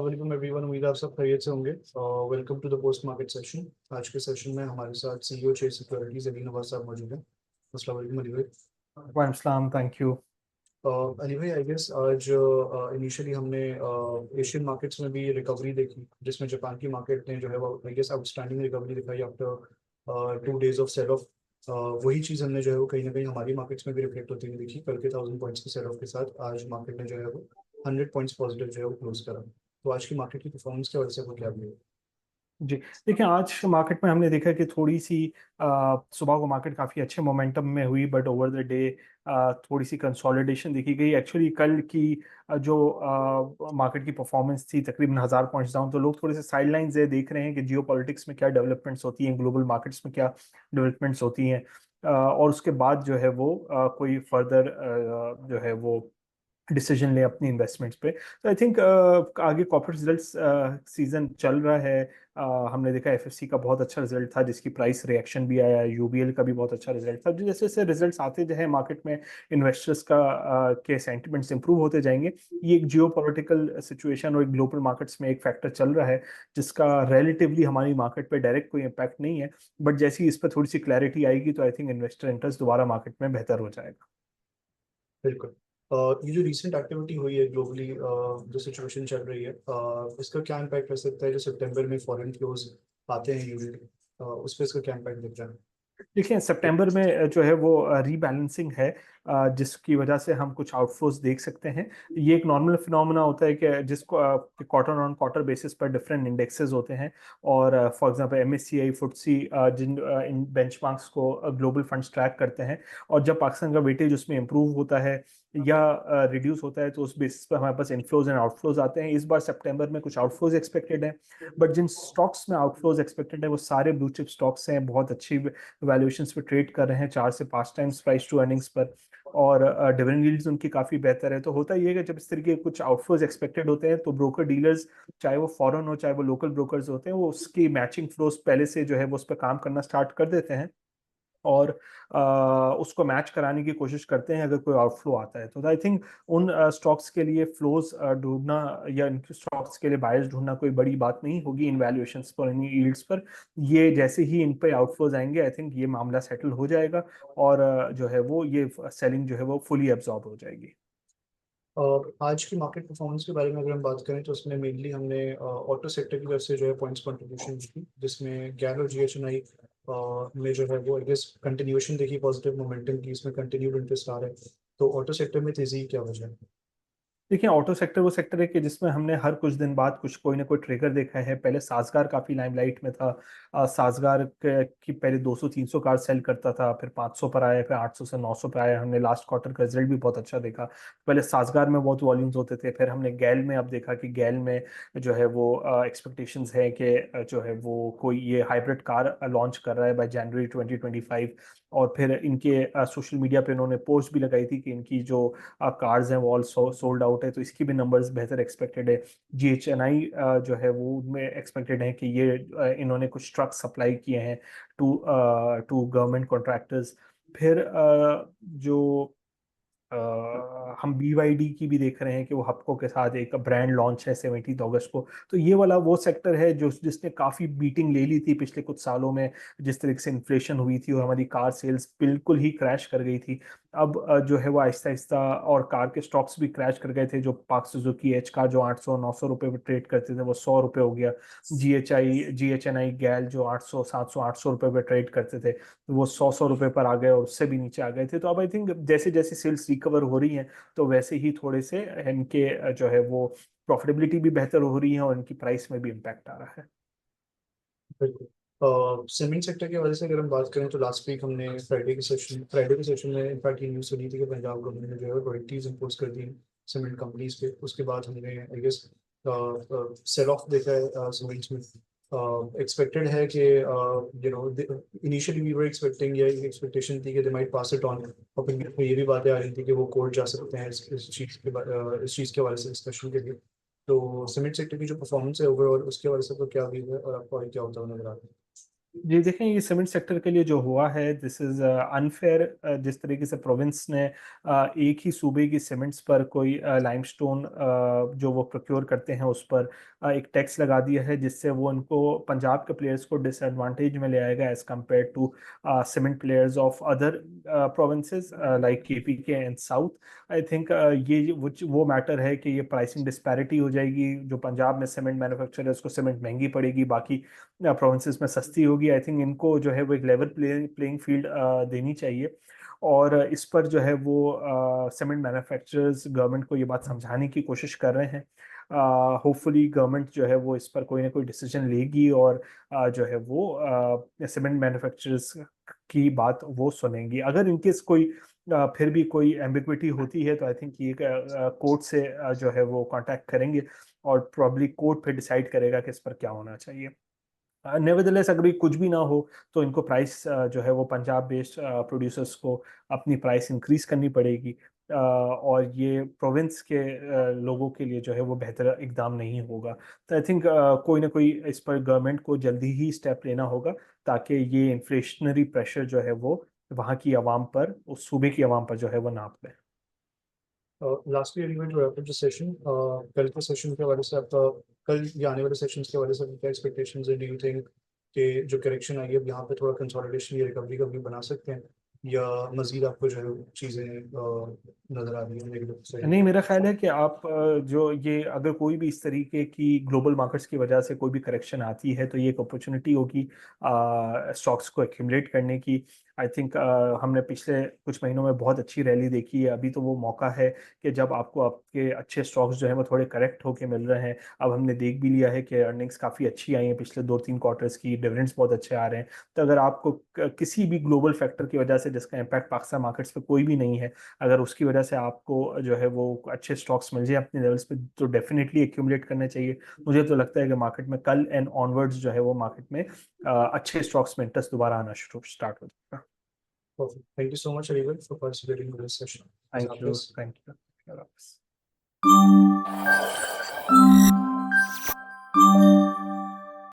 वालेकुम एवरीवन। उम्मीद है आप सब खैरियत से होंगे। Welcome to the post market session. आज के सेशन में हमारे साथ CEO Chase Securities Ali Nawaz साहब मौजूद हैं। अस्सलाम वालेकुम अली भाई। वालेकुम सलाम, थैंक यू। अली भाई, आई गेस आज इनिशियली हमने एशियन मार्केट्स में भी रिकवरी देखी, जिसमें जापान की मार्केट ने जो है वो आई गेस आउटस्टैंडिंग रिकवरी दिखाई after 2 days of sell off. वही चीज़ हमने जो है वो कहीं ना कहीं हमारी मार्केट्स में भी रिफ्लेक्ट होती हुई देखी। कल के 1000 पॉइंट्स के सेल ऑफ के साथ आज मार्केट ने जो है वो 100 पॉइंट्स पॉजिटिव जो है वो क्लोज करा। तो आज की मार्केट की परफॉर्मेंस की वजह से आपको क्या मिली? जी, देखिए आज मार्केट में हमने देखा कि थोड़ी सी सुबह को मार्केट काफ़ी अच्छे मोमेंटम में हुई, बट ओवर द डे थोड़ी सी कंसोलिडेशन देखी गई। एक्चुअली कल की जो मार्केट की परफॉर्मेंस थी तकरीबन 1000 पॉइंट्स डाउन, तो लोग थोड़े से साइडलाइंस देख रहे हैं कि जियो पॉलिटिक्स में क्या डेवलपमेंट्स होती हैं, ग्लोबल मार्केट्स में क्या डेवलपमेंट्स होती हैं, और उसके बाद जो है वो कोई फर्दर जो है वो डिसीजन ले अपनी इन्वेस्टमेंट्स पे। तो आई थिंक आगे कॉर्पोरेट रिजल्ट्स सीजन चल रहा है। हमने देखा एफएफसी का बहुत अच्छा रिजल्ट था जिसकी प्राइस रिएक्शन भी आया, यूबीएल का भी बहुत अच्छा रिजल्ट था। जैसे जैसे रिजल्ट्स आते जाए मार्केट में इन्वेस्टर्स का के सेंटिमेंट्स इंप्रूव होते जाएंगे। ये एक जियो पॉलिटिकल सिचुएशन और एक ग्लोबल मार्केट्स में एक फैक्टर चल रहा है जिसका रिलेटिवली हमारी मार्केट पे डायरेक्ट कोई इम्पैक्ट नहीं है, बट जैसे ही इस पर थोड़ी सी क्लैरिटी आएगी तो आई थिंक इन्वेस्टर इंटरेस्ट दोबारा मार्केट में बेहतर हो जाएगा। बिल्कुल। ये जो रिसेंट एक्टिविटी हुई है ग्लोबली, जो सिचुएशन चल रही है, इसका क्या इम्पैक्ट रह सकता है? जो सितंबर में फॉरेन फ्लोज आते हैं यूजुअली, उस पर इसका क्या इम्पैक्ट दिख रहा देखिए सितंबर में जो है वो रीबैलेंसिंग है, जिसकी वजह से हम कुछ आउटफ्लोज देख सकते हैं। ये एक नॉर्मल फिनोमेना होता है कि जिसको क्वार्टर ऑन क्वार्टर बेसिस पर डिफरेंट इंडेक्सेस होते हैं, और फॉर एग्जांपल एमएससीआई फुटसी जिन इन बेंचमार्क्स को ग्लोबल फंड्स ट्रैक करते हैं, और जब पाकिस्तान का वेटेज उसमें इंप्रूव होता है या रिड्यूस होता है तो उस बेसिस पर हमारे पास इनफ्लोज एंड आउटफ्लोज आते हैं। इस बार सितंबर में कुछ आउटफ्लोज एक्सपेक्टेड है, बट जिन स्टॉक्स में आउटफ्लोज एक्सपेक्टेड है वो सारे ब्लू चिप स्टॉक्स हैं, बहुत अच्छी वैल्यूएशंस पे ट्रेड कर रहे हैं, 4 से 5 टाइम्स प्राइस टू अर्निंग्स पर, और डिविडेंड यील्ड्स उनकी काफी बेहतर है। तो होता ये है कि जब इस तरीके के कुछ आउटफ्लोज एक्सपेक्टेड होते हैं तो ब्रोकर डीलर्स, चाहे वो फॉरेन हो चाहे वो लोकल ब्रोकर्स होते हैं, वो उसकी मैचिंग फ्लोज पहले से जो है वो उस पर काम करना स्टार्ट कर देते हैं और उसको मैच कराने की कोशिश करते हैं अगर कोई आउटफ्लो आता है तो। आई थिंक उन स्टॉक्स के लिए फ्लोज ढूंढना या इन स्टॉक्स के लिए बायर्स ढूंढना कोई बड़ी बात नहीं होगी इन वैल्यूएशंस पर, इन यील्ड्स पर। ये जैसे ही इन पे आउटफ्लोज आएंगे आई थिंक ये मामला सेटल हो जाएगा, और जो है वो ये सेलिंग जो है वो फुली एब्जॉर्ब हो जाएगी। और आज की मार्केट परफॉर्मेंस के बारे में अगर हम बात करें तो उसमें मेनली हमने ऑटो सेक्टर की तरफ से जो है पॉइंट्स कंट्रीब्यूशन की, जिसमें गैर और जीएचएनआई में जो है वो आई गेस कंटिन्यूएशन देखी पॉजिटिव मोमेंटम की, इसमें कंटिन्यूड इंटरेस्ट आ रहा है। तो ऑटो सेक्टर में तेजी की क्या वजह है? देखिए ऑटो सेक्टर वो सेक्टर है कि जिसमें हमने हर कुछ दिन बाद कुछ कोई ना कोई ट्रिगर देखा है। पहले साजगार काफी लाइमलाइट में था। साजगार की पहले 200-300 कार सेल करता था, फिर 500 पर आया, फिर 800 से 900 पर आया। हमने लास्ट क्वार्टर का रिजल्ट भी बहुत अच्छा देखा। पहले साजगार में बहुत वॉल्यूम्स होते थे, फिर हमने गैल में अब देखा कि गैल में जो है वो एक्सपेक्टेशंस है कि जो है वो कोई ये हाइब्रिड कार लॉन्च कर रहा है बाय जनवरी 2025। और फिर इनके सोशल मीडिया पे इन्होंने पोस्ट भी लगाई थी कि इनकी जो कार्स हैं वो ऑल सोल्ड आउट है, तो इसकी भी नंबर्स बेहतर एक्सपेक्टेड है। जीएचएनआई जो है वो उनमें एक्सपेक्टेड है कि ये इन्होंने कुछ ट्रक सप्लाई किए हैं टू टू गवर्नमेंट कॉन्ट्रैक्टर्स। फिर जो हम BYD की भी देख रहे हैं कि वो हप्को के साथ एक ब्रांड लॉन्च है 17 अगस्त को। तो ये वाला वो सेक्टर है जो जिसने काफी बीटिंग ले ली थी पिछले कुछ सालों में, जिस तरीके से इन्फ्लेशन हुई थी और हमारी कार सेल्स बिल्कुल ही क्रैश कर गई थी। अब जो है वो आहिस्ता आहिस्ता, और कार के स्टॉक्स भी क्रैश कर गए थे। जो पाक सुजुकी एच कार जो 800-900 रुपए पे ट्रेड करते थे वो 100 रुपए हो गया। जीएचएनआई गैल जो 800-700-800 रुपए पे ट्रेड करते थे वो 100-100 रुपए पर आ गए और उससे भी नीचे आ गए थे। तो अब आई थिंक जैसे जैसे सेल्स रिकवर हो रही हैं तो वैसे ही थोड़े से इनके जो है वो प्रॉफिटेबिलिटी भी बेहतर हो रही है और इनकी प्राइस में भी इम्पैक्ट आ रहा है। बिल्कुल। सीमेंट सेक्टर की वजह से अगर हम बात करें तो लास्ट वीक हमने फ्राइडे के सेशन में इनफैक्ट ये न्यूज़ सुनी थी कि पंजाब गवर्नमेंट ने जो है रॉयल्टीज इम्पोज कर दी सीमेंट कंपनीज पे। उसके बाद हमने आई गेस सेल ऑफ देखा है सीमेंट्स में। एक्सपेक्टेड है कि इनिशियली वी वर एक्सपेक्टिंग, या एक्सपेक्टेशन थी कि they might pass it on. और फिर ये भी बातें आ रही थी कि वो कोर्ट जा सकते हैं इस चीज़ के बारे से डिस्कशन के लिए। तो सीमेंट सेक्टर की जो परफॉर्मेंस है ओवरऑल, उसके बारे से आपको क्या व्यू है और आपको आगे क्या होता हुआ नजर आ रहा जी देखें, ये सीमेंट सेक्टर के लिए जो हुआ है दिस इज अनफेयर। जिस तरीके से प्रोविंस ने एक ही सूबे की सीमेंट्स पर कोई लाइमस्टोन जो वो प्रोक्योर करते हैं उस पर एक टैक्स लगा दिया है जिससे वो उनको पंजाब के प्लेयर्स को डिसएडवांटेज में ले आएगा as compare to cement players of other provinces like KPK and south. I think ये वो मैटर है कि ये प्राइसिंग डिस्पैरिटी हो जाएगी। जो पंजाब में सीमेंट मैन्युफैक्चर है उसको सीमेंट महंगी पड़ेगी, बाकी प्रोविंसेस में सस्ती होगी। आई थिंक इनको जो है वो एक लेवल प्लेइंग फील्ड देनी चाहिए, और इस पर जो है वो सीमेंट मैन्युफैक्चरर्स गवर्नमेंट को ये बात समझाने की कोशिश कर रहे हैं। होपफुली गवर्नमेंट जो है वो इस पर कोई ना कोई डिसीजन लेगी और जो है वो सीमेंट मैन्युफैक्चरर्स की बात वो सुनेंगी। अगर इनकेस कोई फिर भी कोई एम्बिग्विटी होती है तो आई थिंक ये कोर्ट से जो है वो कांटेक्ट करेंगे और प्रॉब्ली कोर्ट फिर डिसाइड करेगा कि इस पर क्या होना चाहिए। नेवरदलेस अगर ये कुछ भी ना हो तो इनको प्राइस जो है वो पंजाब बेस्ड प्रोड्यूसर्स को अपनी प्राइस इंक्रीज करनी पड़ेगी, और ये प्रोविंस के लोगों के लिए जो है वो बेहतर इकदाम नहीं होगा। तो आई थिंक कोई ना कोई इस पर गवर्नमेंट को जल्दी ही स्टेप लेना होगा ताकि ये इन्फ्लेशनरी प्रेशर जो है वो वहाँ की आवाम पर, उस सूबे की आवाम पर जो है वो ना पड़े। Lastly element wrap up the session, कल के सेशन के हवाले से आपका, कल या आने वाले सेशंस के हवाले से क्या एक्सपेक्टेशंस है? डू यू थिंक कि जो करेक्शन आई है अब यहाँ पे थोड़ा कंसोलिडेशन या रिकवरी का भी बना सकते हैं, या मजीद आपको जो है चीज़ें नज़र आ रही है नेगेटिव साइड नहीं, पे? मेरा ख्याल है कि आप जो ये अगर कोई भी इस तरीके की ग्लोबल मार्केट्स की वजह से कोई भी करेक्शन आती है तो ये एक अपॉर्चुनिटी होगी स्टॉक्स को एक्यूमुलेट करने की। आई थिंक हमने पिछले कुछ महीनों में बहुत अच्छी रैली देखी है। अभी तो वो मौका है कि जब आपको आपके अच्छे स्टॉक्स जो है वो थोड़े करेक्ट होके मिल रहे हैं। अब हमने देख भी लिया है कि अर्निंग्स काफ़ी अच्छी आई हैं पिछले 2-3 क्वार्टर्स की, डिविडेंड्स बहुत अच्छे आ रहे हैं। तो अगर आपको किसी भी ग्लोबल फैक्टर की वजह से जिसका इम्पैक्ट पाकिस्तान मार्केट्स पे कोई भी नहीं है, अगर उसकी वजह से आपको जो है वो अच्छे स्टॉक्स मिल जाए अपने लेवल्स पे तो डेफिनेटली एक्यूमुलेट करने चाहिए। मुझे तो लगता है कि मार्केट में कल एंड ऑनवर्ड्स जो है वो मार्केट में अच्छे स्टॉक्स में इंटरेस्ट दोबारा आना शुरू स्टार्ट हो जाएगा। Perfect. Thank you so much, Ariel, for participating in this session. Thank you, Hafiz. Thank you.